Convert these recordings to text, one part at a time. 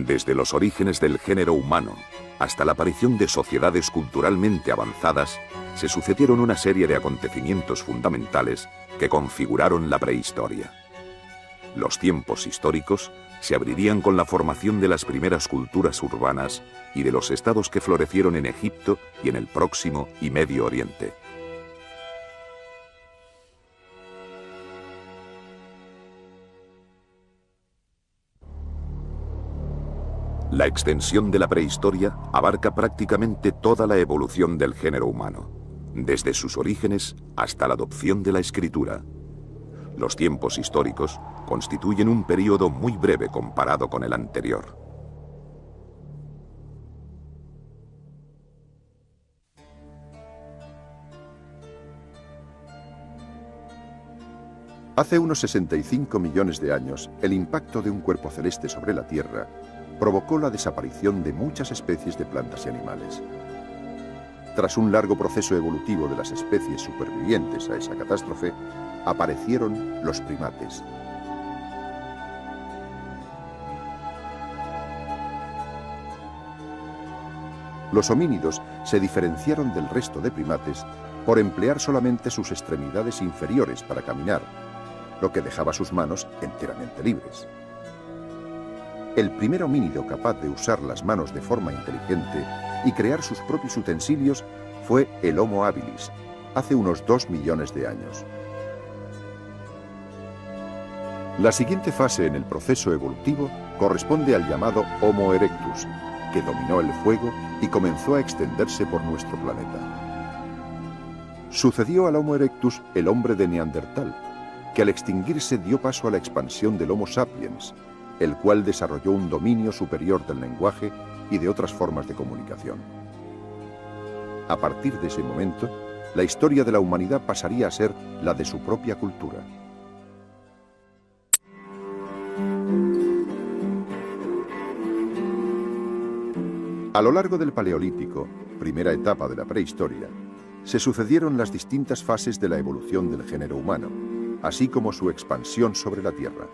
Desde los orígenes del género humano hasta la aparición de sociedades culturalmente avanzadas, se sucedieron una serie de acontecimientos fundamentales que configuraron la prehistoria. Los tiempos históricos se abrirían con la formación de las primeras culturas urbanas y de los estados que florecieron en Egipto y en el Próximo y Medio Oriente. La extensión de la prehistoria abarca prácticamente toda la evolución del género humano, desde sus orígenes hasta la adopción de la escritura. Los tiempos históricos constituyen un período muy breve comparado con el anterior. Hace unos 65 millones de años, el impacto de un cuerpo celeste sobre la Tierra provocó la desaparición de muchas especies de plantas y animales. Tras un largo proceso evolutivo de las especies supervivientes a esa catástrofe, aparecieron los primates. Los homínidos se diferenciaron del resto de primates por emplear solamente sus extremidades inferiores para caminar, lo que dejaba sus manos enteramente libres. El primer homínido capaz de usar las manos de forma inteligente y crear sus propios utensilios fue el Homo habilis, hace unos 2 millones de años. La siguiente fase en el proceso evolutivo corresponde al llamado Homo erectus, que dominó el fuego y comenzó a extenderse por nuestro planeta. Sucedió al Homo erectus el hombre de Neandertal, que al extinguirse dio paso a la expansión del Homo sapiens, el cual desarrolló un dominio superior del lenguaje y de otras formas de comunicación. A partir de ese momento, la historia de la humanidad pasaría a ser la de su propia cultura. A lo largo del Paleolítico, primera etapa de la prehistoria, se sucedieron las distintas fases de la evolución del género humano, así como su expansión sobre la Tierra.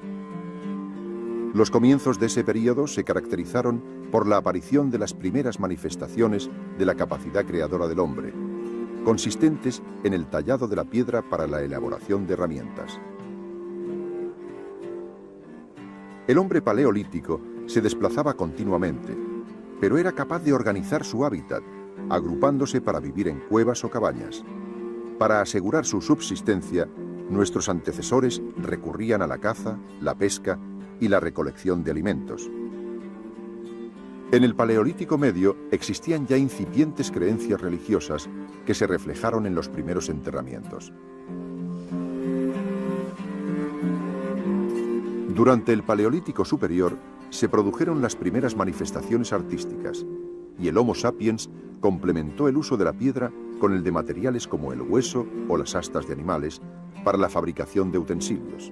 Los comienzos de ese período se caracterizaron por la aparición de las primeras manifestaciones de la capacidad creadora del hombre, consistentes en el tallado de la piedra para la elaboración de herramientas. El hombre paleolítico se desplazaba continuamente, pero era capaz de organizar su hábitat, agrupándose para vivir en cuevas o cabañas. Para asegurar su subsistencia, nuestros antecesores recurrían a la caza, la pesca y la recolección de alimentos. En el Paleolítico Medio existían ya incipientes creencias religiosas que se reflejaron en los primeros enterramientos. Durante el Paleolítico Superior se produjeron las primeras manifestaciones artísticas y el Homo sapiens complementó el uso de la piedra con el de materiales como el hueso o las astas de animales para la fabricación de utensilios.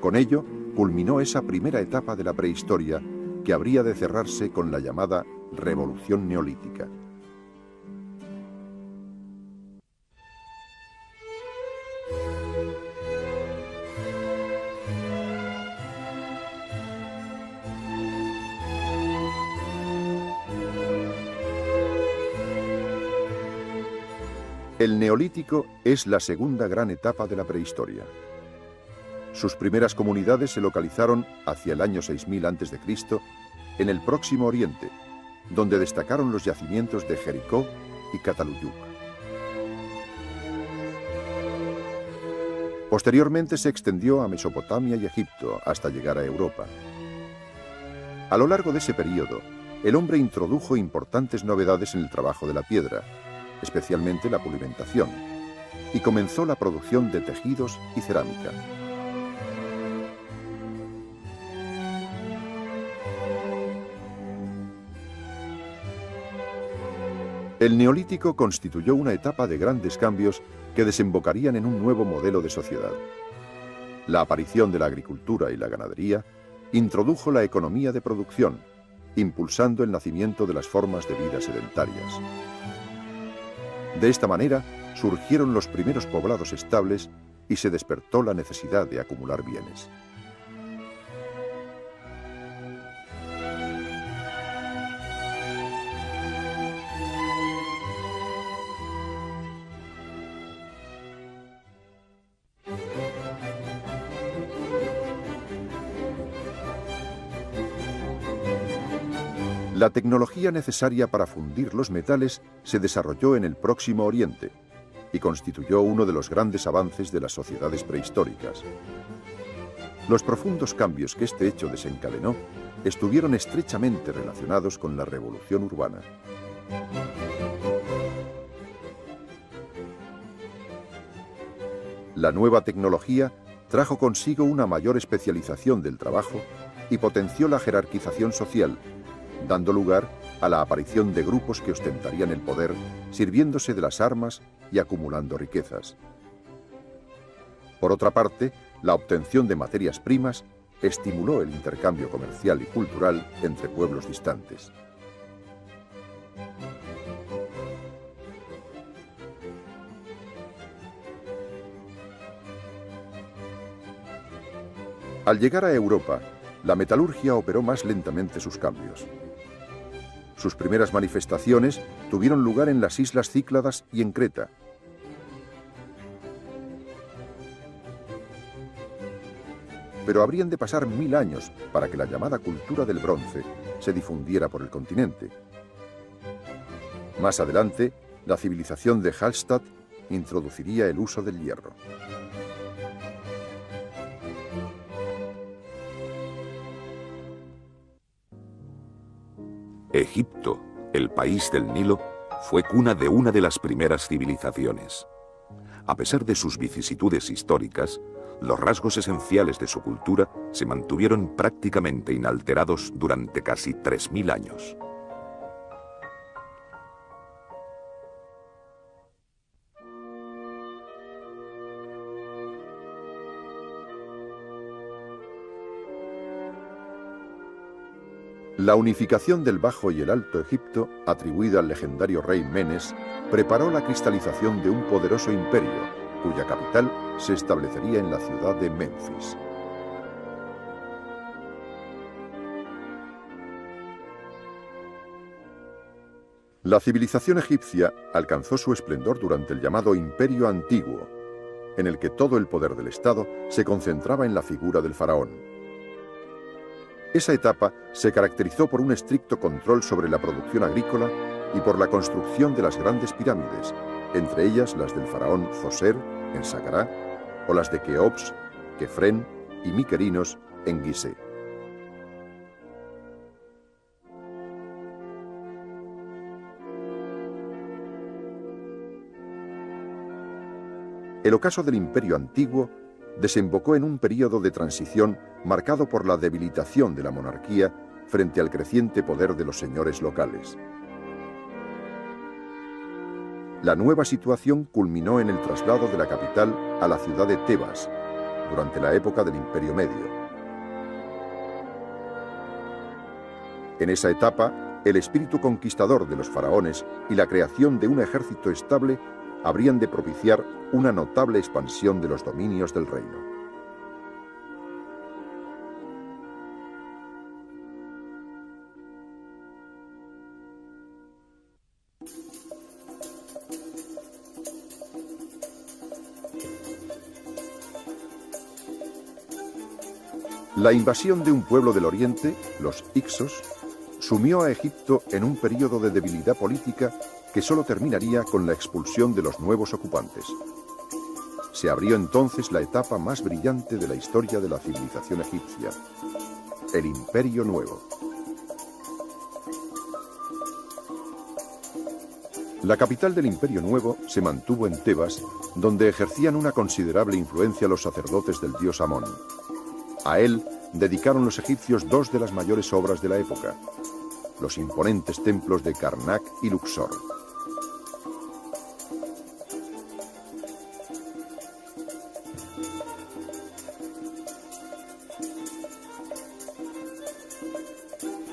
Con ello, culminó esa primera etapa de la prehistoria que habría de cerrarse con la llamada Revolución Neolítica. El Neolítico es la segunda gran etapa de la prehistoria. Sus primeras comunidades se localizaron hacia el año 6000 a.C. en el Próximo Oriente, donde destacaron los yacimientos de Jericó y Cataluyuk. Posteriormente se extendió a Mesopotamia y Egipto hasta llegar a Europa. A lo largo de ese periodo, el hombre introdujo importantes novedades en el trabajo de la piedra, especialmente la pulimentación, y comenzó la producción de tejidos y cerámica. El Neolítico constituyó una etapa de grandes cambios que desembocarían en un nuevo modelo de sociedad. La aparición de la agricultura y la ganadería introdujo la economía de producción, impulsando el nacimiento de las formas de vida sedentarias. De esta manera surgieron los primeros poblados estables y se despertó la necesidad de acumular bienes. La tecnología necesaria para fundir los metales se desarrolló en el Próximo Oriente y constituyó uno de los grandes avances de las sociedades prehistóricas. Los profundos cambios que este hecho desencadenó estuvieron estrechamente relacionados con la revolución urbana. La nueva tecnología trajo consigo una mayor especialización del trabajo y potenció la jerarquización social, dando lugar a la aparición de grupos que ostentarían el poder, sirviéndose de las armas y acumulando riquezas. Por otra parte, la obtención de materias primas estimuló el intercambio comercial y cultural entre pueblos distantes. Al llegar a Europa, la metalurgia operó más lentamente sus cambios. Sus primeras manifestaciones tuvieron lugar en las Islas Cícladas y en Creta. Pero habrían de pasar 1000 años para que la llamada cultura del bronce se difundiera por el continente. Más adelante, la civilización de Hallstatt introduciría el uso del hierro. Egipto, el país del Nilo, fue cuna de una de las primeras civilizaciones. A pesar de sus vicisitudes históricas, los rasgos esenciales de su cultura se mantuvieron prácticamente inalterados durante casi 3000 años. La unificación del Bajo y el Alto Egipto, atribuida al legendario rey Menes, preparó la cristalización de un poderoso imperio, cuya capital se establecería en la ciudad de Menfis. La civilización egipcia alcanzó su esplendor durante el llamado Imperio Antiguo, en el que todo el poder del Estado se concentraba en la figura del faraón. Esa etapa se caracterizó por un estricto control sobre la producción agrícola y por la construcción de las grandes pirámides, entre ellas las del faraón Zoser en Saqqara o las de Keops, Kefren y Mykerinos en Gizeh. El ocaso del Imperio Antiguo desembocó en un período de transición marcado por la debilitación de la monarquía frente al creciente poder de los señores locales. La nueva situación culminó en el traslado de la capital a la ciudad de Tebas, durante la época del Imperio Medio. En esa etapa, el espíritu conquistador de los faraones y la creación de un ejército estable habrían de propiciar una notable expansión de los dominios del reino. La invasión de un pueblo del oriente, los Hicsos, sumió a Egipto en un período de debilidad política que solo terminaría con la expulsión de los nuevos ocupantes. Se abrió entonces la etapa más brillante de la historia de la civilización egipcia, el Imperio Nuevo. La capital del Imperio Nuevo se mantuvo en Tebas, donde ejercían una considerable influencia los sacerdotes del dios Amón. A él dedicaron los egipcios dos de las mayores obras de la época, los imponentes templos de Karnak y Luxor.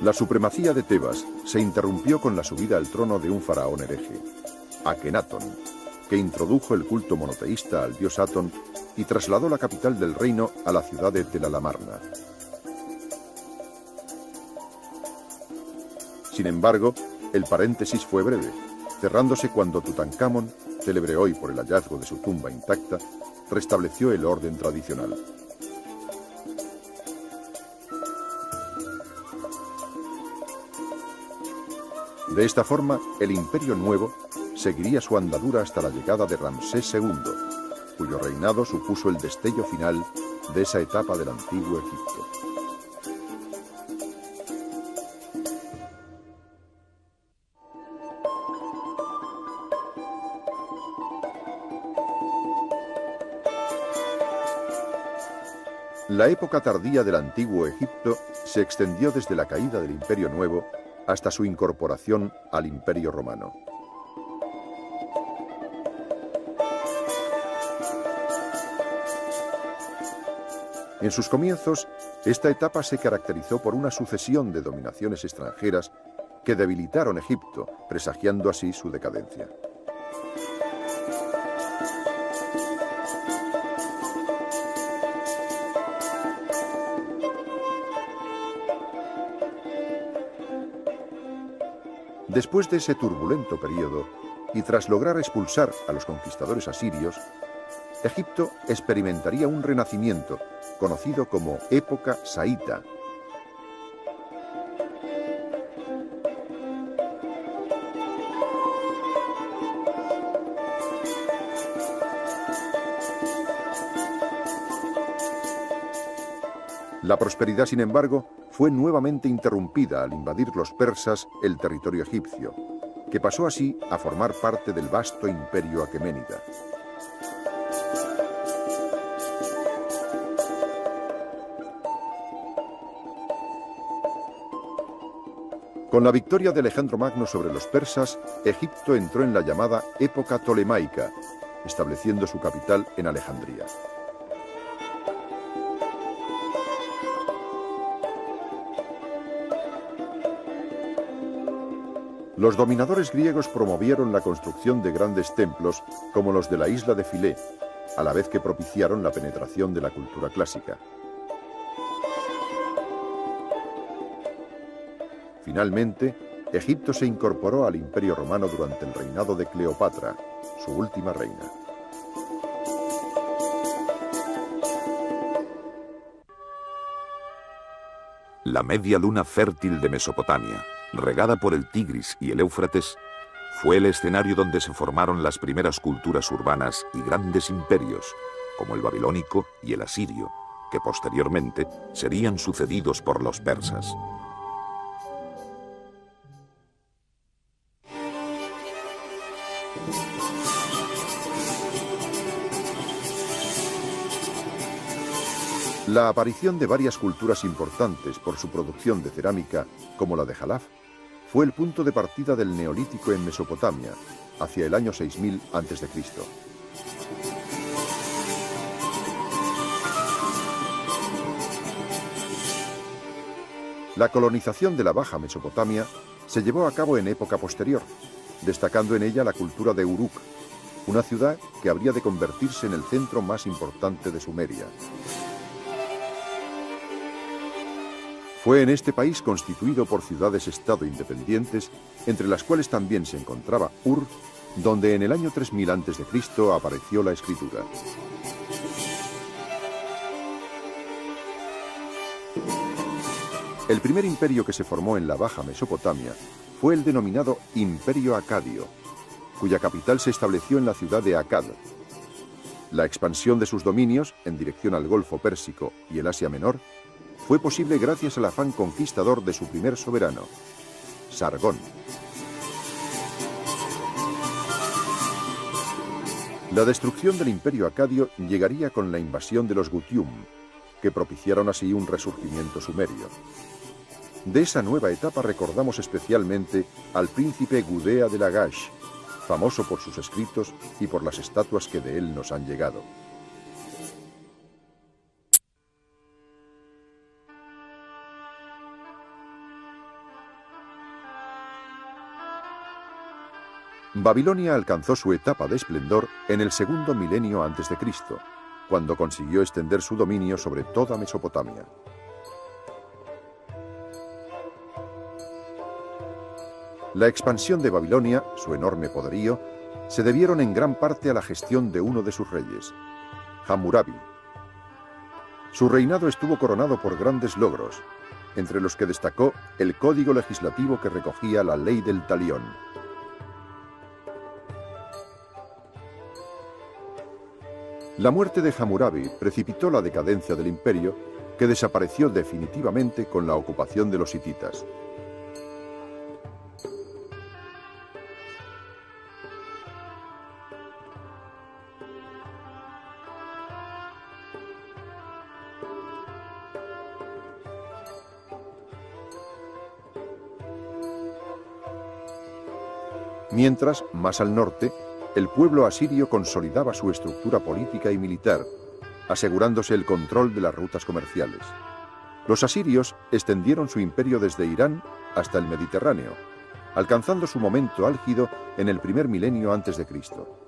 La supremacía de Tebas se interrumpió con la subida al trono de un faraón hereje, Akenatón, que introdujo el culto monoteísta al dios Atón y trasladó la capital del reino a la ciudad de Tel Al-Amarna. Sin embargo, el paréntesis fue breve, cerrándose cuando Tutankamón, célebre hoy por el hallazgo de su tumba intacta, restableció el orden tradicional. De esta forma, el Imperio Nuevo seguiría su andadura hasta la llegada de Ramsés II, cuyo reinado supuso el destello final de esa etapa del antiguo Egipto. La época tardía del antiguo Egipto se extendió desde la caída del Imperio Nuevo hasta su incorporación al Imperio Romano. En sus comienzos, esta etapa se caracterizó por una sucesión de dominaciones extranjeras que debilitaron Egipto, presagiando así su decadencia. Después de ese turbulento periodo, y tras lograr expulsar a los conquistadores asirios, Egipto experimentaría un renacimiento, conocido como época saíta. La prosperidad, sin embargo, fue nuevamente interrumpida al invadir los persas el territorio egipcio, que pasó así a formar parte del vasto imperio aqueménida. Con la victoria de Alejandro Magno sobre los persas, Egipto entró en la llamada época tolemaica, estableciendo su capital en Alejandría. Los dominadores griegos promovieron la construcción de grandes templos como los de la isla de Filé, a la vez que propiciaron la penetración de la cultura clásica. Finalmente, Egipto se incorporó al Imperio Romano durante el reinado de Cleopatra, su última reina. La media luna fértil de Mesopotamia, regada por el Tigris y el Éufrates, fue el escenario donde se formaron las primeras culturas urbanas y grandes imperios, como el babilónico y el asirio, que posteriormente serían sucedidos por los persas. La aparición de varias culturas importantes por su producción de cerámica, como la de Jalaf, fue el punto de partida del Neolítico en Mesopotamia, hacia el año 6000 a.C. La colonización de la Baja Mesopotamia se llevó a cabo en época posterior, destacando en ella la cultura de Uruk, una ciudad que habría de convertirse en el centro más importante de Sumeria. Fue en este país constituido por ciudades-estado independientes, entre las cuales también se encontraba Ur, donde en el año 3000 a.C. apareció la escritura. El primer imperio que se formó en la Baja Mesopotamia fue el denominado Imperio Acadio, cuya capital se estableció en la ciudad de Akkad. La expansión de sus dominios en dirección al Golfo Pérsico y el Asia Menor fue posible gracias al afán conquistador de su primer soberano, Sargón. La destrucción del Imperio Acadio llegaría con la invasión de los Gutium, que propiciaron así un resurgimiento sumerio. De esa nueva etapa recordamos especialmente al príncipe Gudea de Lagash, famoso por sus escritos y por las estatuas que de él nos han llegado. Babilonia alcanzó su etapa de esplendor en el segundo milenio antes de Cristo, cuando consiguió extender su dominio sobre toda Mesopotamia. La expansión de Babilonia, su enorme poderío, se debieron en gran parte a la gestión de uno de sus reyes, Hammurabi. Su reinado estuvo coronado por grandes logros, entre los que destacó el código legislativo que recogía la ley del talión. La muerte de Hammurabi precipitó la decadencia del imperio, que desapareció definitivamente con la ocupación de los hititas. Mientras, más al norte, el pueblo asirio consolidaba su estructura política y militar, asegurándose el control de las rutas comerciales. Los asirios extendieron su imperio desde Irán hasta el Mediterráneo, alcanzando su momento álgido en el primer milenio antes de Cristo.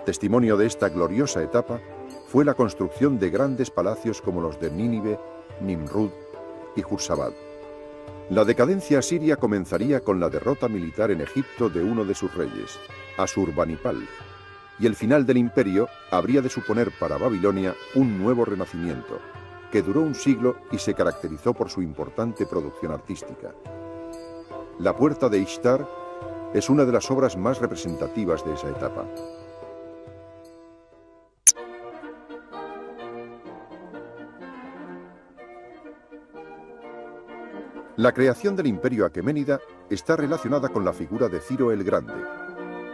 Testimonio de esta gloriosa etapa fue la construcción de grandes palacios como los de Nínive, Nimrud y Jursabad. La decadencia asiria comenzaría con la derrota militar en Egipto de uno de sus reyes, Asurbanipal, y el final del imperio habría de suponer para Babilonia un nuevo renacimiento, que duró un siglo y se caracterizó por su importante producción artística. La Puerta de Ishtar es una de las obras más representativas de esa etapa. La creación del imperio aqueménida está relacionada con la figura de Ciro el Grande,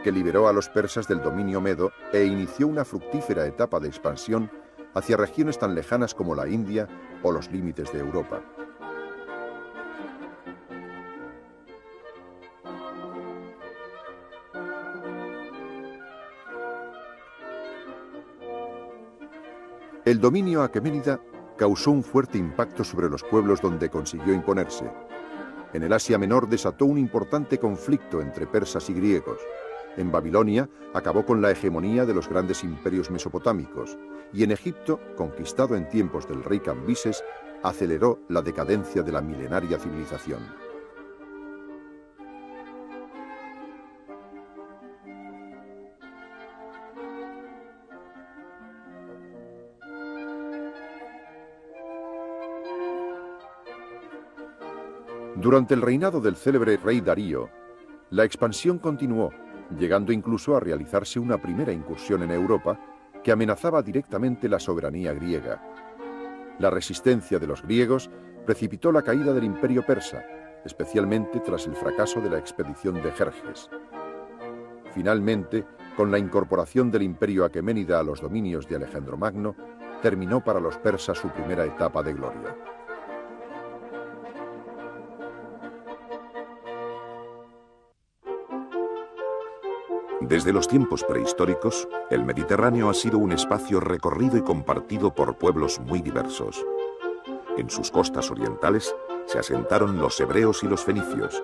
que liberó a los persas del dominio medo e inició una fructífera etapa de expansión hacia regiones tan lejanas como la India o los límites de Europa. El dominio aqueménida causó un fuerte impacto sobre los pueblos donde consiguió imponerse. En el Asia Menor desató un importante conflicto entre persas y griegos. En Babilonia acabó con la hegemonía de los grandes imperios mesopotámicos, y en Egipto, conquistado en tiempos del rey Cambises, aceleró la decadencia de la milenaria civilización. Durante el reinado del célebre rey Darío, la expansión continuó, llegando incluso a realizarse una primera incursión en Europa que amenazaba directamente la soberanía griega. La resistencia de los griegos precipitó la caída del imperio persa, especialmente tras el fracaso de la expedición de Jerjes. Finalmente, con la incorporación del imperio aqueménida a los dominios de Alejandro Magno, terminó para los persas su primera etapa de gloria. Desde los tiempos prehistóricos, el Mediterráneo ha sido un espacio recorrido y compartido por pueblos muy diversos. En sus costas orientales se asentaron los hebreos y los fenicios.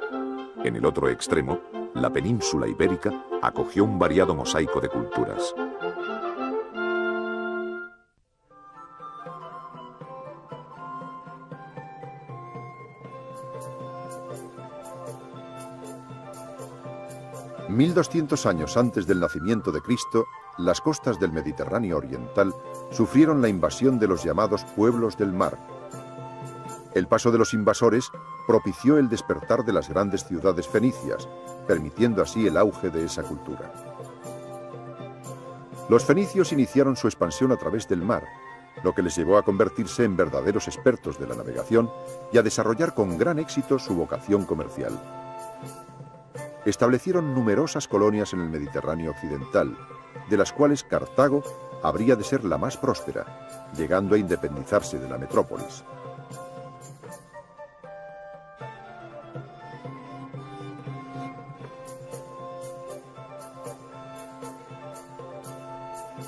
En el otro extremo, la península ibérica acogió un variado mosaico de culturas. $1200 años antes del nacimiento de Cristo, las costas del Mediterráneo oriental sufrieron la invasión de los llamados pueblos del mar. El paso de los invasores propició el despertar de las grandes ciudades fenicias, permitiendo así el auge de esa cultura. Los fenicios iniciaron su expansión a través del mar, lo que les llevó a convertirse en verdaderos expertos de la navegación y a desarrollar con gran éxito su vocación comercial. Establecieron numerosas colonias en el Mediterráneo occidental, de las cuales Cartago habría de ser la más próspera, llegando a independizarse de la metrópolis.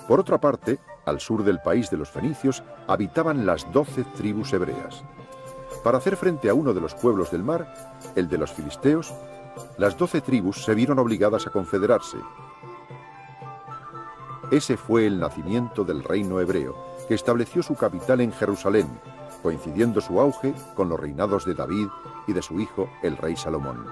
Por otra parte, al sur del país de los fenicios habitaban las 12 tribus hebreas. Para hacer frente a uno de los pueblos del mar, el de los filisteos, las 12 tribus se vieron obligadas a confederarse. Ese fue el nacimiento del reino hebreo, que estableció su capital en Jerusalén, coincidiendo su auge con los reinados de David y de su hijo, el rey Salomón.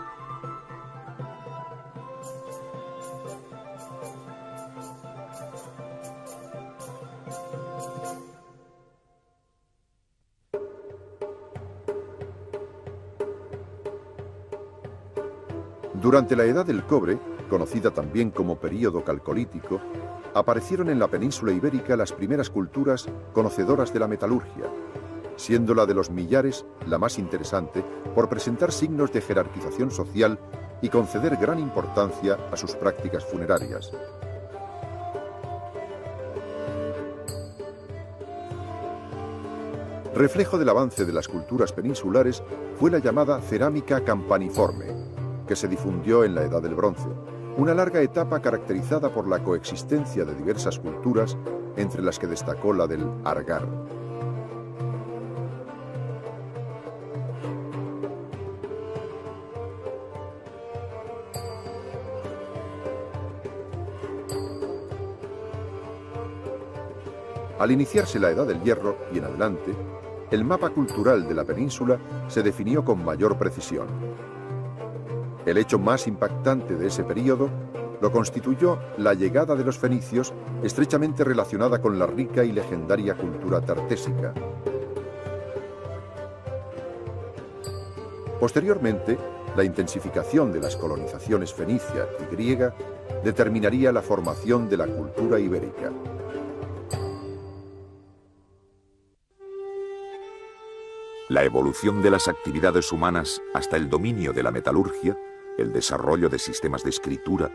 Durante la Edad del Cobre, conocida también como período calcolítico, aparecieron en la península ibérica las primeras culturas conocedoras de la metalurgia, siendo la de los millares la más interesante por presentar signos de jerarquización social y conceder gran importancia a sus prácticas funerarias. Reflejo del avance de las culturas peninsulares fue la llamada cerámica campaniforme, que se difundió en la Edad del Bronce, una larga etapa caracterizada por la coexistencia de diversas culturas, entre las que destacó la del Argar. Al iniciarse la Edad del Hierro y en adelante, el mapa cultural de la península se definió con mayor precisión. El hecho más impactante de ese período lo constituyó la llegada de los fenicios, estrechamente relacionada con la rica y legendaria cultura tartésica. Posteriormente, la intensificación de las colonizaciones fenicia y griega determinaría la formación de la cultura ibérica. La evolución de las actividades humanas hasta el dominio de la metalurgia, el desarrollo de sistemas de escritura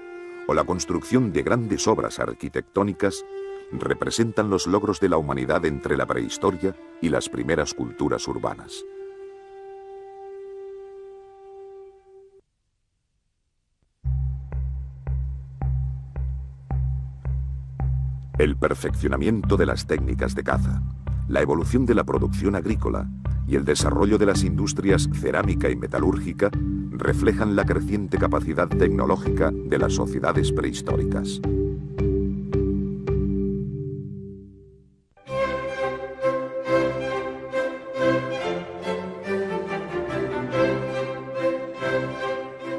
o la construcción de grandes obras arquitectónicas representan los logros de la humanidad entre la prehistoria y las primeras culturas urbanas. El perfeccionamiento de las técnicas de caza, la evolución de la producción agrícola y el desarrollo de las industrias cerámica y metalúrgica reflejan la creciente capacidad tecnológica de las sociedades prehistóricas.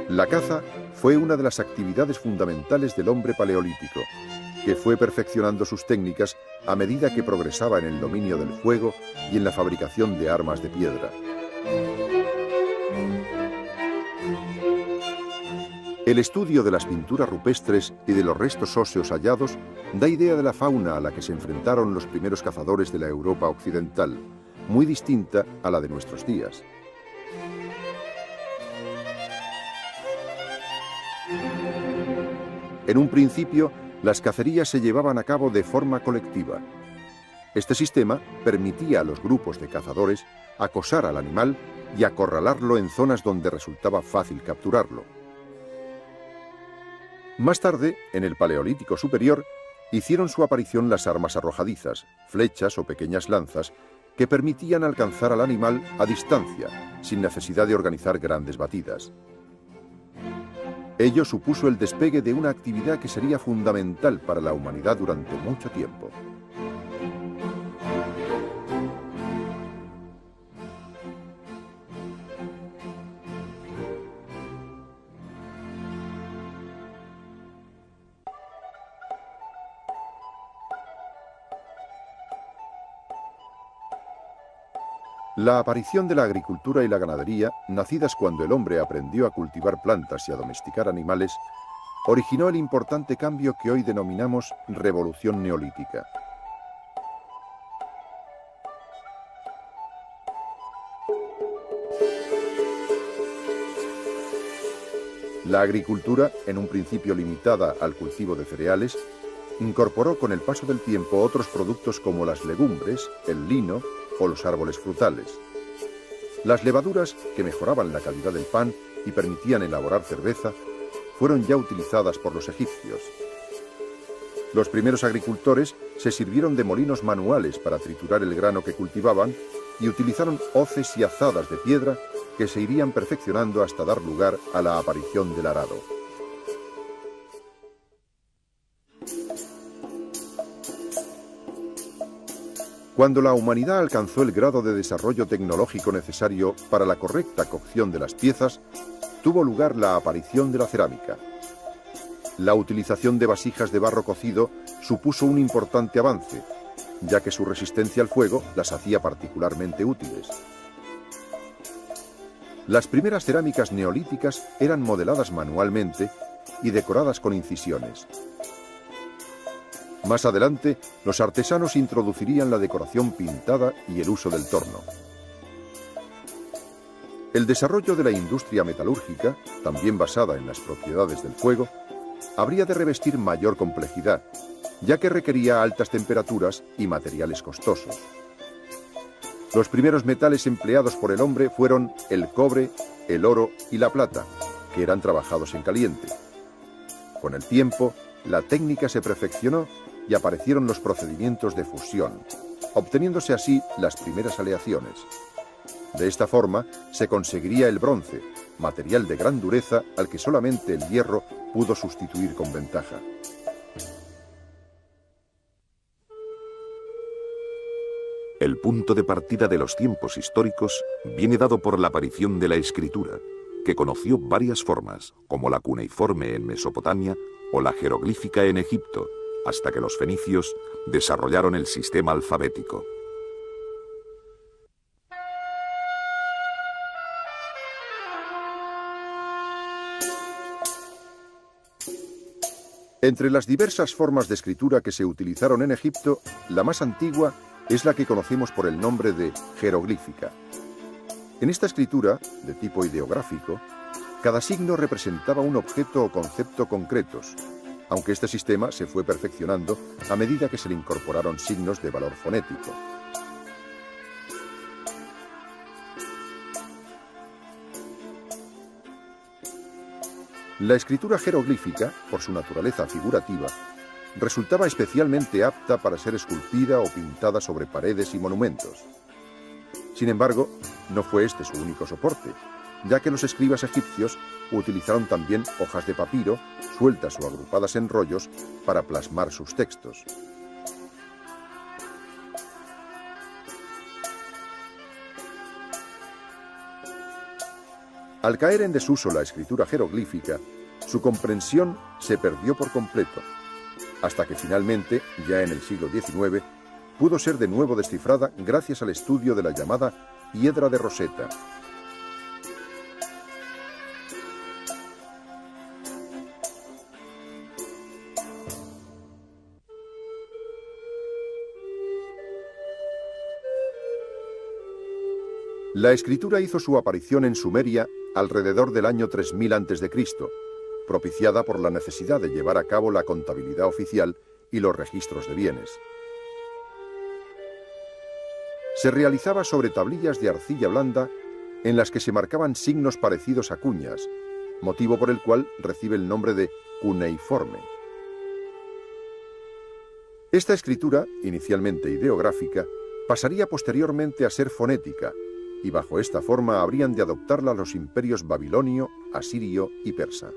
La caza fue una de las actividades fundamentales del hombre paleolítico, que fue perfeccionando sus técnicas a medida que progresaba en el dominio del fuego y en la fabricación de armas de piedra. El estudio de las pinturas rupestres y de los restos óseos hallados da idea de la fauna a la que se enfrentaron los primeros cazadores de la Europa occidental, muy distinta a la de nuestros días. En un principio, las cacerías se llevaban a cabo de forma colectiva. Este sistema permitía a los grupos de cazadores acosar al animal y acorralarlo en zonas donde resultaba fácil capturarlo. Más tarde, en el Paleolítico Superior, hicieron su aparición las armas arrojadizas, flechas o pequeñas lanzas, que permitían alcanzar al animal a distancia, sin necesidad de organizar grandes batidas. Ello supuso el despegue de una actividad que sería fundamental para la humanidad durante mucho tiempo. La aparición de la agricultura y la ganadería, nacidas cuando el hombre aprendió a cultivar plantas y a domesticar animales, originó el importante cambio que hoy denominamos Revolución Neolítica. La agricultura, en un principio limitada al cultivo de cereales, incorporó con el paso del tiempo otros productos como las legumbres, el lino o los árboles frutales. Las levaduras, que mejoraban la calidad del pan y permitían elaborar cerveza, fueron ya utilizadas por los egipcios. Los primeros agricultores se sirvieron de molinos manuales para triturar el grano que cultivaban y utilizaron hoces y azadas de piedra que se irían perfeccionando hasta dar lugar a la aparición del arado. Cuando la humanidad alcanzó el grado de desarrollo tecnológico necesario para la correcta cocción de las piezas, tuvo lugar la aparición de la cerámica. La utilización de vasijas de barro cocido supuso un importante avance, ya que su resistencia al fuego las hacía particularmente útiles. Las primeras cerámicas neolíticas eran modeladas manualmente y decoradas con incisiones. Más adelante, los artesanos introducirían la decoración pintada y el uso del torno. El desarrollo de la industria metalúrgica, también basada en las propiedades del fuego, habría de revestir mayor complejidad, ya que requería altas temperaturas y materiales costosos. Los primeros metales empleados por el hombre fueron el cobre, el oro y la plata, que eran trabajados en caliente. Con el tiempo, la técnica se perfeccionó y aparecieron los procedimientos de fusión, obteniéndose así las primeras aleaciones. De esta forma, se conseguiría el bronce, material de gran dureza al que solamente el hierro pudo sustituir con ventaja. El punto de partida de los tiempos históricos viene dado por la aparición de la escritura, que conoció varias formas, como la cuneiforme en Mesopotamia o la jeroglífica en Egipto, hasta que los fenicios desarrollaron el sistema alfabético. Entre las diversas formas de escritura que se utilizaron en Egipto, la más antigua es la que conocemos por el nombre de jeroglífica. En esta escritura, de tipo ideográfico, cada signo representaba un objeto o concepto concretos, aunque este sistema se fue perfeccionando a medida que se le incorporaron signos de valor fonético. La escritura jeroglífica, por su naturaleza figurativa, resultaba especialmente apta para ser esculpida o pintada sobre paredes y monumentos. Sin embargo, no fue este su único soporte, ya que los escribas egipcios utilizaron también hojas de papiro, sueltas o agrupadas en rollos, para plasmar sus textos. Al caer en desuso la escritura jeroglífica, su comprensión se perdió por completo, hasta que finalmente, ya en el siglo XIX, pudo ser de nuevo descifrada gracias al estudio de la llamada piedra de Rosetta. La escritura hizo su aparición en Sumeria alrededor del año 3000 a.C., propiciada por la necesidad de llevar a cabo la contabilidad oficial y los registros de bienes. Se realizaba sobre tablillas de arcilla blanda en las que se marcaban signos parecidos a cuñas, motivo por el cual recibe el nombre de cuneiforme. Esta escritura, inicialmente ideográfica, pasaría posteriormente a ser fonética, y bajo esta forma habrían de adoptarla los imperios babilonio, asirio y persa.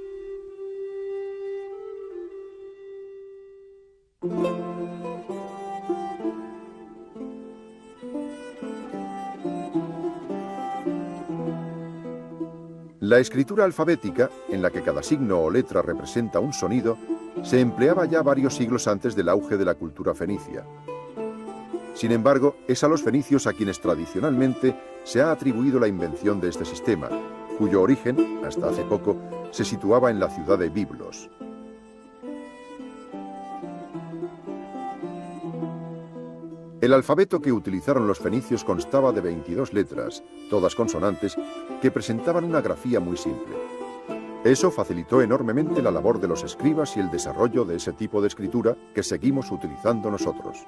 La escritura alfabética, en la que cada signo o letra representa un sonido, se empleaba ya varios siglos antes del auge de la cultura fenicia. Sin embargo, es a los fenicios a quienes tradicionalmente se ha atribuido la invención de este sistema, cuyo origen, hasta hace poco, se situaba en la ciudad de Biblos. El alfabeto que utilizaron los fenicios constaba de 22 letras, todas consonantes, que presentaban una grafía muy simple. Eso facilitó enormemente la labor de los escribas y el desarrollo de ese tipo de escritura que seguimos utilizando nosotros.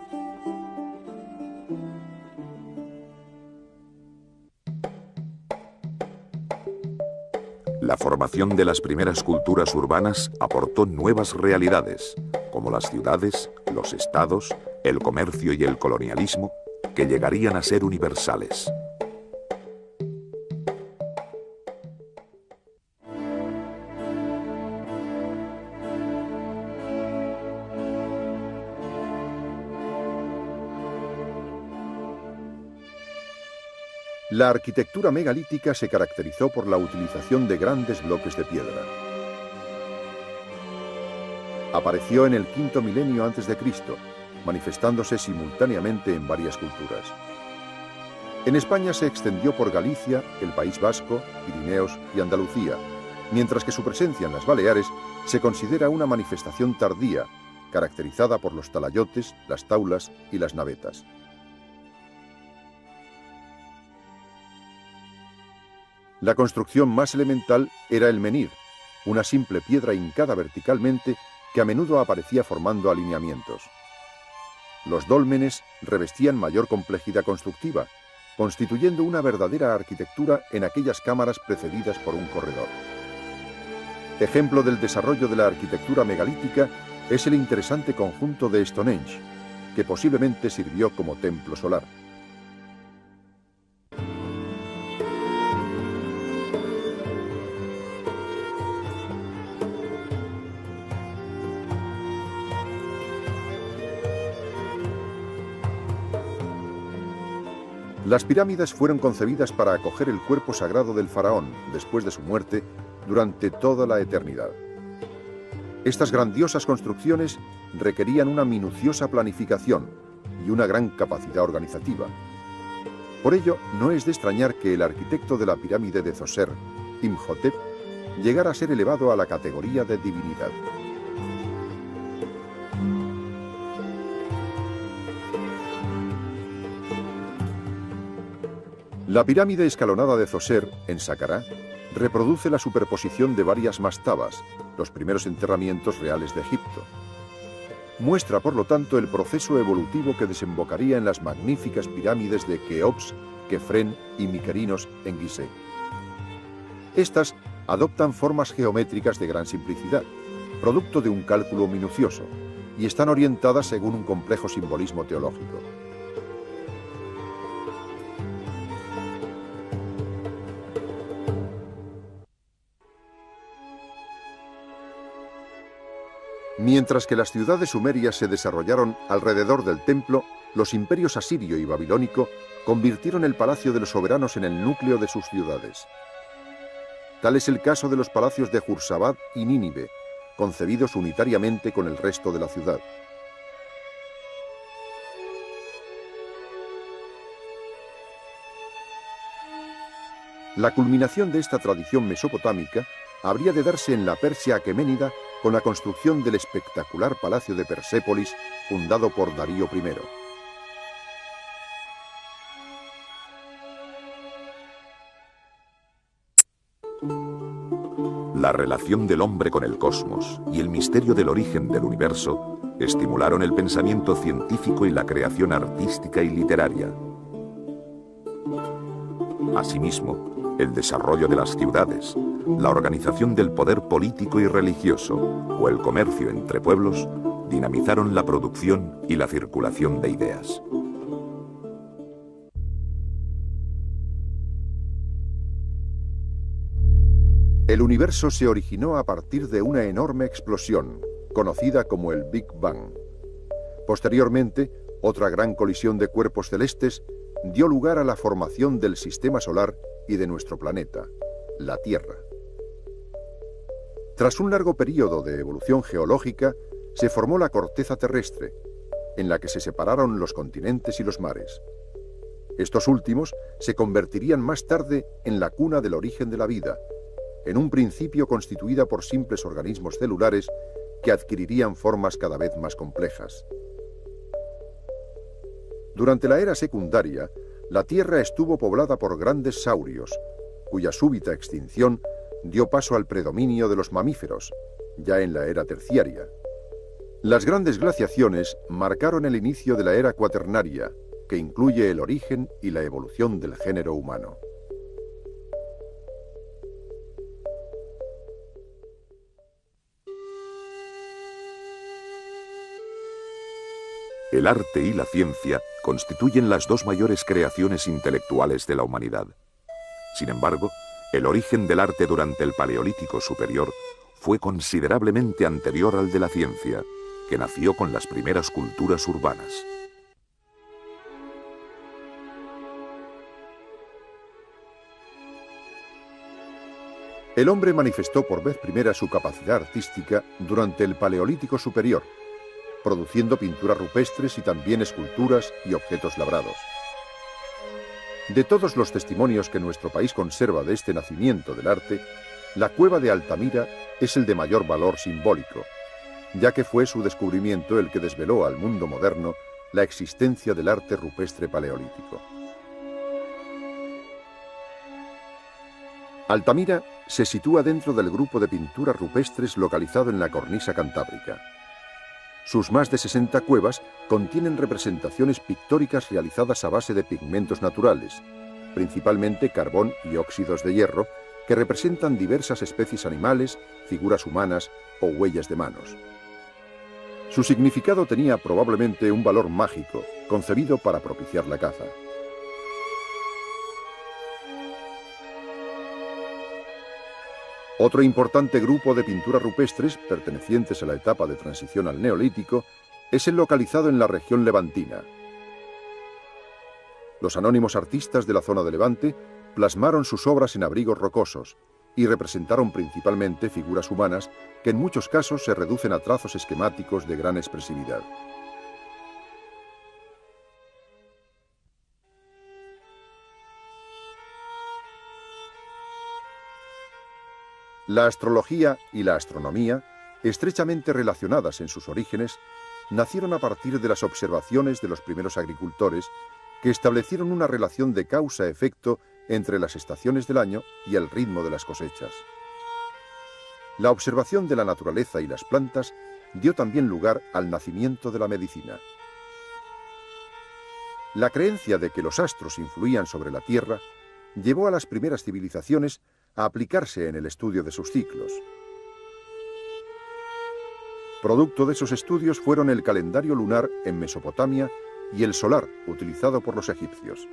La formación de las primeras culturas urbanas aportó nuevas realidades, como las ciudades, los estados, el comercio y el colonialismo, que llegarían a ser universales. La arquitectura megalítica se caracterizó por la utilización de grandes bloques de piedra. Apareció en el quinto milenio antes de Cristo, manifestándose simultáneamente en varias culturas. En España se extendió por Galicia, el País Vasco, Pirineos y Andalucía, mientras que su presencia en las Baleares se considera una manifestación tardía, caracterizada por los talayotes, las taulas y las navetas. La construcción más elemental era el menhir, una simple piedra hincada verticalmente que a menudo aparecía formando alineamientos. Los dólmenes revestían mayor complejidad constructiva, constituyendo una verdadera arquitectura en aquellas cámaras precedidas por un corredor. Ejemplo del desarrollo de la arquitectura megalítica es el interesante conjunto de Stonehenge, que posiblemente sirvió como templo solar. Las pirámides fueron concebidas para acoger el cuerpo sagrado del faraón después de su muerte durante toda la eternidad. Estas grandiosas construcciones requerían una minuciosa planificación y una gran capacidad organizativa. Por ello, no es de extrañar que el arquitecto de la pirámide de Zoser, Imhotep, llegara a ser elevado a la categoría de divinidad. La pirámide escalonada de Zoser, en Saqqara, reproduce la superposición de varias mastabas, los primeros enterramientos reales de Egipto. Muestra, por lo tanto, el proceso evolutivo que desembocaría en las magníficas pirámides de Keops, Kefren y Mykerinos en Gizeh. Estas adoptan formas geométricas de gran simplicidad, producto de un cálculo minucioso, y están orientadas según un complejo simbolismo teológico. Mientras que las ciudades sumerias se desarrollaron alrededor del templo, los imperios asirio y babilónico convirtieron el palacio de los soberanos en el núcleo de sus ciudades. Tal es el caso de los palacios de Jursabad y Nínive, concebidos unitariamente con el resto de la ciudad. La culminación de esta tradición mesopotámica habría de darse en la Persia aqueménida con la construcción del espectacular palacio de Persépolis, fundado por Darío I. La relación del hombre con el cosmos y el misterio del origen del universo estimularon el pensamiento científico y la creación artística y literaria. Asimismo, el desarrollo de las ciudades, la organización del poder político y religioso o el comercio entre pueblos dinamizaron la producción y la circulación de ideas. El universo se originó a partir de una enorme explosión, conocida como el Big Bang. Posteriormente, otra gran colisión de cuerpos celestes dio lugar a la formación del sistema solar y de nuestro planeta, la Tierra. Tras un largo periodo de evolución geológica, se formó la corteza terrestre, en la que se separaron los continentes y los mares. Estos últimos se convertirían más tarde en la cuna del origen de la vida, en un principio constituida por simples organismos celulares que adquirirían formas cada vez más complejas. Durante la era secundaria, la Tierra estuvo poblada por grandes saurios, cuya súbita extinción dio paso al predominio de los mamíferos, ya en la era terciaria. Las grandes glaciaciones marcaron el inicio de la era cuaternaria, que incluye el origen y la evolución del género humano. El arte y la ciencia constituyen las dos mayores creaciones intelectuales de la humanidad. Sin embargo, el origen del arte durante el Paleolítico Superior fue considerablemente anterior al de la ciencia, que nació con las primeras culturas urbanas. El hombre manifestó por vez primera su capacidad artística durante el Paleolítico Superior, produciendo pinturas rupestres y también esculturas y objetos labrados. De todos los testimonios que nuestro país conserva de este nacimiento del arte, la cueva de Altamira es el de mayor valor simbólico, ya que fue su descubrimiento el que desveló al mundo moderno la existencia del arte rupestre paleolítico. Altamira se sitúa dentro del grupo de pinturas rupestres localizado en la cornisa cantábrica. Sus más de 60 cuevas contienen representaciones pictóricas realizadas a base de pigmentos naturales, principalmente carbón y óxidos de hierro, que representan diversas especies animales, figuras humanas o huellas de manos. Su significado tenía probablemente un valor mágico, concebido para propiciar la caza. Otro importante grupo de pinturas rupestres, pertenecientes a la etapa de transición al Neolítico, es el localizado en la región levantina. Los anónimos artistas de la zona de Levante plasmaron sus obras en abrigos rocosos y representaron principalmente figuras humanas que en muchos casos se reducen a trazos esquemáticos de gran expresividad. La astrología y la astronomía, estrechamente relacionadas en sus orígenes, nacieron a partir de las observaciones de los primeros agricultores que establecieron una relación de causa-efecto entre las estaciones del año y el ritmo de las cosechas. La observación de la naturaleza y las plantas dio también lugar al nacimiento de la medicina. La creencia de que los astros influían sobre la Tierra llevó a las primeras civilizaciones a aplicarse en el estudio de sus ciclos. Producto de esos estudios fueron el calendario lunar en Mesopotamia y el solar, utilizado por los egipcios.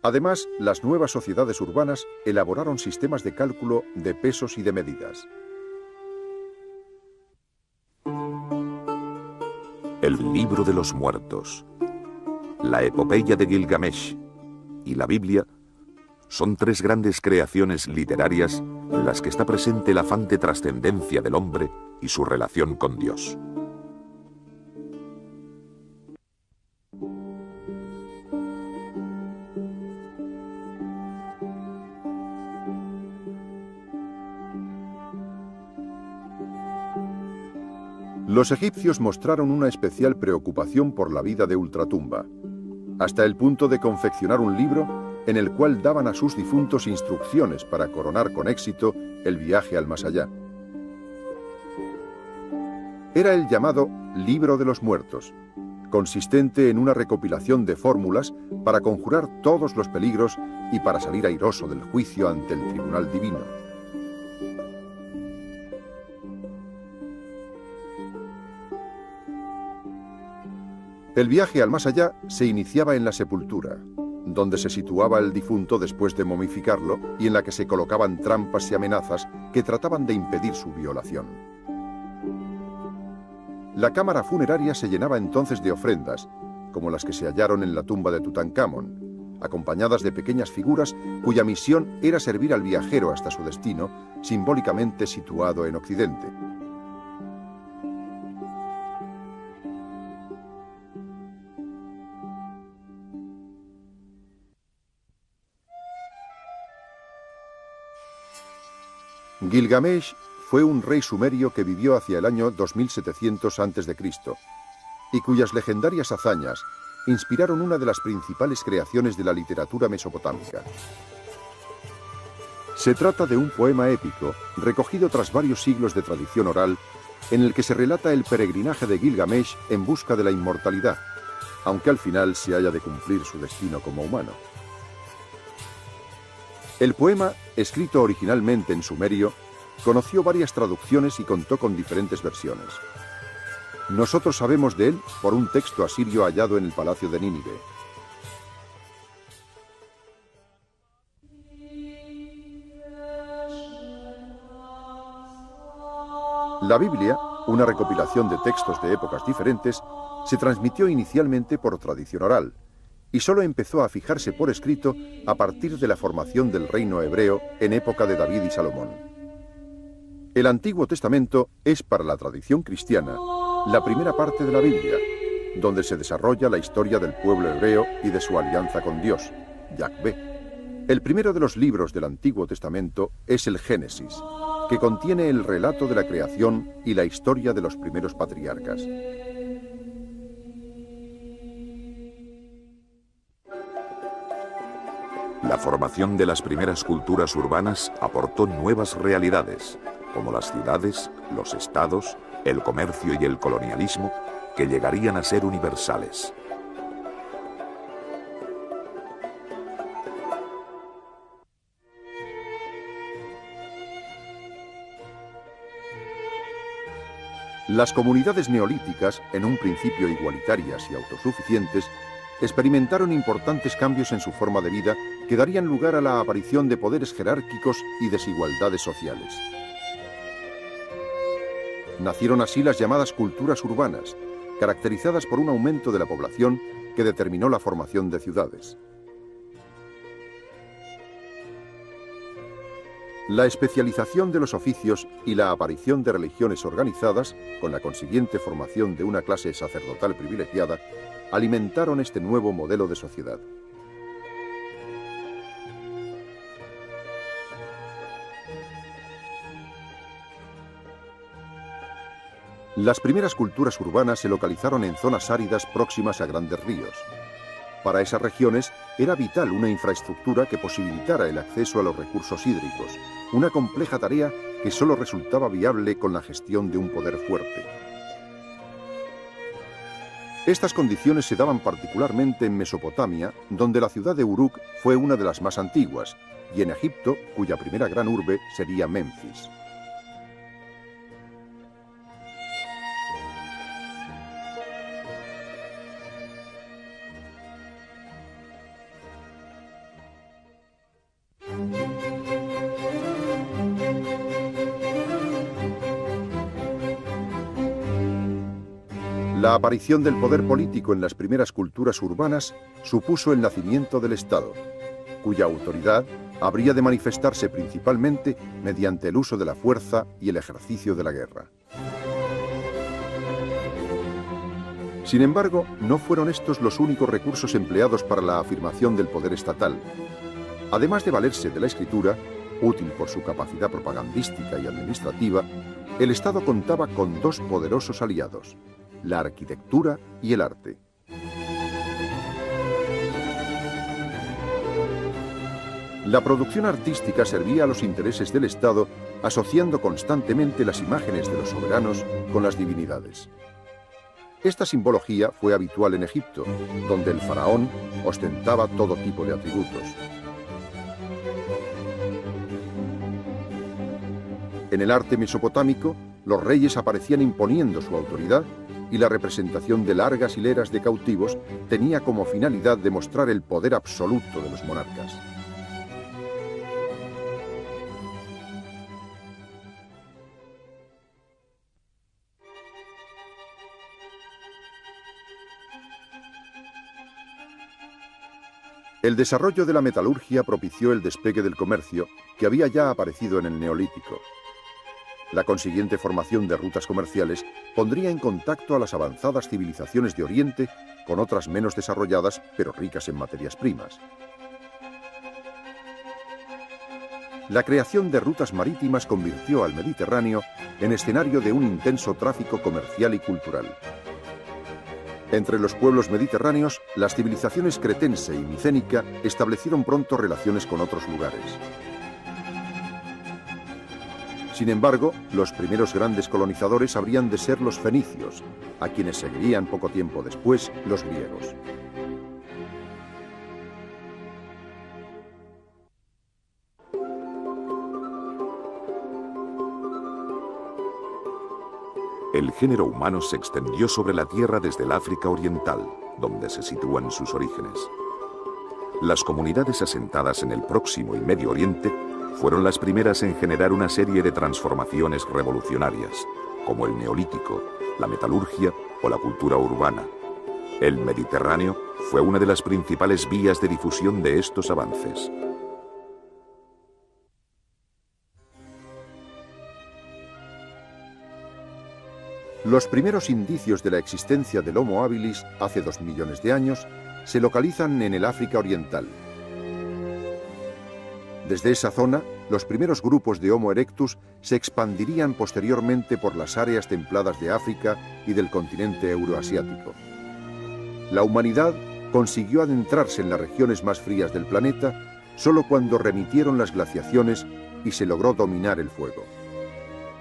Además, las nuevas sociedades urbanas elaboraron sistemas de cálculo de pesos y de medidas. El libro de los muertos, la epopeya de Gilgamesh y la Biblia son tres grandes creaciones literarias en las que está presente el afán de trascendencia del hombre y su relación con Dios. Los egipcios mostraron una especial preocupación por la vida de ultratumba, hasta el punto de confeccionar un libro en el cual daban a sus difuntos instrucciones para coronar con éxito el viaje al más allá. Era el llamado Libro de los Muertos, consistente en una recopilación de fórmulas para conjurar todos los peligros y para salir airoso del juicio ante el tribunal divino. El viaje al más allá se iniciaba en la sepultura, donde se situaba el difunto después de momificarlo y en la que se colocaban trampas y amenazas que trataban de impedir su violación. La cámara funeraria se llenaba entonces de ofrendas, como las que se hallaron en la tumba de Tutankamón, acompañadas de pequeñas figuras cuya misión era servir al viajero hasta su destino, simbólicamente situado en Occidente. Gilgamesh fue un rey sumerio que vivió hacia el año 2700 a.C. y cuyas legendarias hazañas inspiraron una de las principales creaciones de la literatura mesopotámica. Se trata de un poema épico recogido tras varios siglos de tradición oral en el que se relata el peregrinaje de Gilgamesh en busca de la inmortalidad, aunque al final se haya de cumplir su destino como humano. El poema, escrito originalmente en sumerio, conoció varias traducciones y contó con diferentes versiones. Nosotros sabemos de él por un texto asirio hallado en el palacio de Nínive. La Biblia, una recopilación de textos de épocas diferentes, se transmitió inicialmente por tradición oral, y solo empezó a fijarse por escrito a partir de la formación del reino hebreo en época de David y Salomón. El Antiguo Testamento es para la tradición cristiana la primera parte de la Biblia, donde se desarrolla la historia del pueblo hebreo y de su alianza con Dios, Yahvé. El primero de los libros del Antiguo Testamento es el Génesis, que contiene el relato de la creación y la historia de los primeros patriarcas. La formación de las primeras culturas urbanas aportó nuevas realidades, como las ciudades, los estados, el comercio y el colonialismo, que llegarían a ser universales. Las comunidades neolíticas, en un principio igualitarias y autosuficientes, experimentaron importantes cambios en su forma de vida que darían lugar a la aparición de poderes jerárquicos y desigualdades sociales. Nacieron así las llamadas culturas urbanas, caracterizadas por un aumento de la población que determinó la formación de ciudades. La especialización de los oficios y la aparición de religiones organizadas, con la consiguiente formación de una clase sacerdotal privilegiada, alimentaron este nuevo modelo de sociedad. Las primeras culturas urbanas se localizaron en zonas áridas próximas a grandes ríos. Para esas regiones era vital una infraestructura que posibilitara el acceso a los recursos hídricos, una compleja tarea que solo resultaba viable con la gestión de un poder fuerte. Estas condiciones se daban particularmente en Mesopotamia, donde la ciudad de Uruk fue una de las más antiguas, y en Egipto, cuya primera gran urbe sería Menfis. La aparición del poder político en las primeras culturas urbanas supuso el nacimiento del Estado, cuya autoridad habría de manifestarse principalmente mediante el uso de la fuerza y el ejercicio de la guerra. Sin embargo, no fueron estos los únicos recursos empleados para la afirmación del poder estatal. Además de valerse de la escritura, útil por su capacidad propagandística y administrativa, el Estado contaba con dos poderosos aliados: la arquitectura y el arte. La producción artística servía a los intereses del Estado, asociando constantemente las imágenes de los soberanos con las divinidades. Esta simbología fue habitual en Egipto, donde el faraón ostentaba todo tipo de atributos. En el arte mesopotámico, los reyes aparecían imponiendo su autoridad, y la representación de largas hileras de cautivos tenía como finalidad demostrar el poder absoluto de los monarcas. El desarrollo de la metalurgia propició el despegue del comercio, que había ya aparecido en el Neolítico. La consiguiente formación de rutas comerciales pondría en contacto a las avanzadas civilizaciones de Oriente con otras menos desarrolladas, pero ricas en materias primas. La creación de rutas marítimas convirtió al Mediterráneo en escenario de un intenso tráfico comercial y cultural. Entre los pueblos mediterráneos, las civilizaciones cretense y micénica establecieron pronto relaciones con otros lugares. Sin embargo, los primeros grandes colonizadores habrían de ser los fenicios, a quienes seguirían poco tiempo después los griegos. El género humano se extendió sobre la Tierra desde el África Oriental, donde se sitúan sus orígenes. Las comunidades asentadas en el Próximo y Medio Oriente fueron las primeras en generar una serie de transformaciones revolucionarias, como el Neolítico, la metalurgia o la cultura urbana. El Mediterráneo fue una de las principales vías de difusión de estos avances. Los primeros indicios de la existencia del Homo habilis hace 2 millones de años se localizan en el África Oriental, Desde esa zona, los primeros grupos de Homo erectus se expandirían posteriormente por las áreas templadas de África y del continente euroasiático. La humanidad consiguió adentrarse en las regiones más frías del planeta solo cuando remitieron las glaciaciones y se logró dominar el fuego.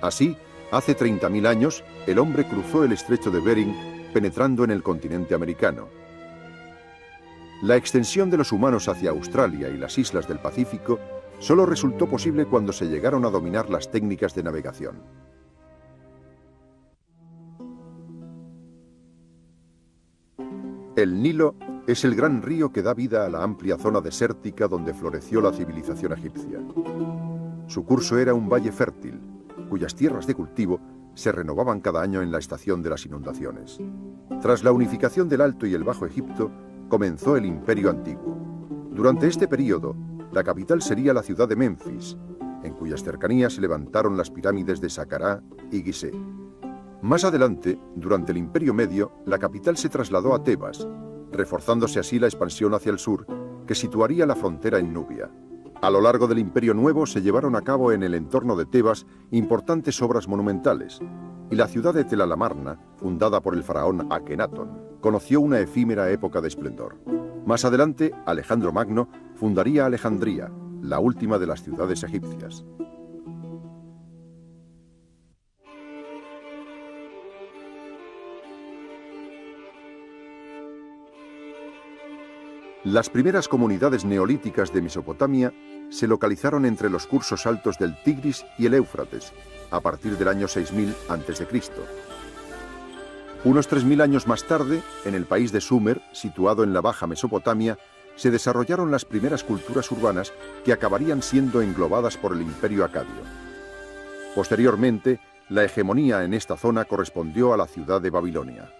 Así, hace 30.000 años, el hombre cruzó el estrecho de Bering, penetrando en el continente americano. La extensión de los humanos hacia Australia y las islas del Pacífico solo resultó posible cuando se llegaron a dominar las técnicas de navegación. El Nilo es el gran río que da vida a la amplia zona desértica donde floreció la civilización egipcia. Su curso era un valle fértil, cuyas tierras de cultivo se renovaban cada año en la estación de las inundaciones. Tras la unificación del Alto y el Bajo Egipto, comenzó el Imperio Antiguo. Durante este periodo, la capital sería la ciudad de Menfis, en cuyas cercanías se levantaron las pirámides de Saqqara y Gizeh. Más adelante, durante el Imperio Medio, la capital se trasladó a Tebas, reforzándose así la expansión hacia el sur, que situaría la frontera en Nubia. A lo largo del Imperio Nuevo se llevaron a cabo en el entorno de Tebas importantes obras monumentales, y la ciudad de Tel Al-Amarna, fundada por el faraón Akenatón, conoció una efímera época de esplendor. Más adelante, Alejandro Magno fundaría Alejandría, la última de las ciudades egipcias. Las primeras comunidades neolíticas de Mesopotamia se localizaron entre los cursos altos del Tigris y el Éufrates, a partir del año 6000 a.C. Unos 3000 años más tarde, en el país de Sumer, situado en la Baja Mesopotamia, se desarrollaron las primeras culturas urbanas que acabarían siendo englobadas por el Imperio Acadio. Posteriormente, la hegemonía en esta zona correspondió a la ciudad de Babilonia.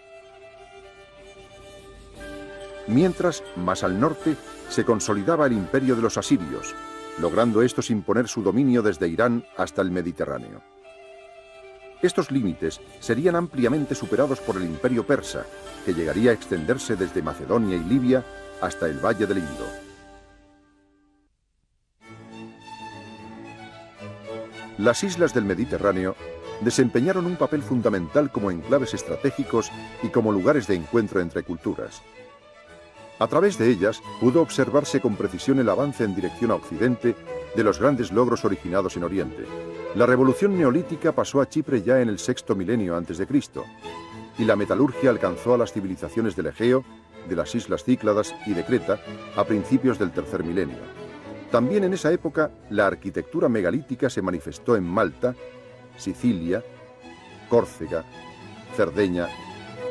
Mientras, más al norte, se consolidaba el imperio de los asirios, logrando estos imponer su dominio desde Irán hasta el Mediterráneo. Estos límites serían ampliamente superados por el imperio persa, que llegaría a extenderse desde Macedonia y Libia hasta el Valle del Indo. Las islas del Mediterráneo desempeñaron un papel fundamental como enclaves estratégicos y como lugares de encuentro entre culturas. A través de ellas pudo observarse con precisión el avance en dirección a Occidente de los grandes logros originados en Oriente. La revolución neolítica pasó a Chipre ya en el sexto milenio a.C., y la metalurgia alcanzó a las civilizaciones del Egeo, de las islas Cícladas y de Creta a principios del tercer milenio. También en esa época la arquitectura megalítica se manifestó en Malta, Sicilia, Córcega, Cerdeña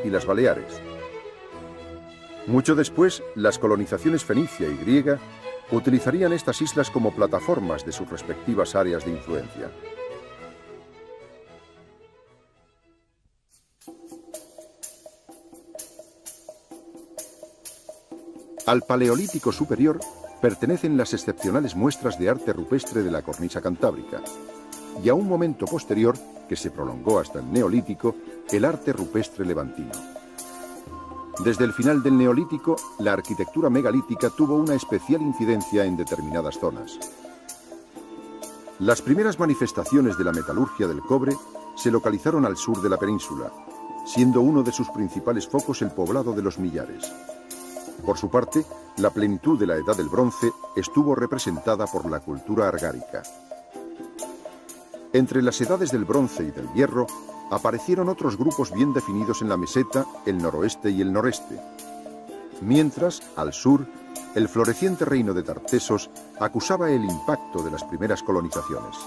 y las Baleares. Mucho después, las colonizaciones fenicia y griega utilizarían estas islas como plataformas de sus respectivas áreas de influencia. Al Paleolítico Superior pertenecen las excepcionales muestras de arte rupestre de la cornisa cantábrica, y a un momento posterior, que se prolongó hasta el Neolítico, el arte rupestre levantino. Desde el final del Neolítico, la arquitectura megalítica tuvo una especial incidencia en determinadas zonas. Las primeras manifestaciones de la metalurgia del cobre se localizaron al sur de la península, siendo uno de sus principales focos el poblado de los Millares. Por su parte, la plenitud de la Edad del Bronce estuvo representada por la cultura argárica. Entre las edades del Bronce y del Hierro, aparecieron otros grupos bien definidos en la meseta, el noroeste y el noreste. Mientras, al sur, el floreciente reino de Tartesos acusaba el impacto de las primeras colonizaciones.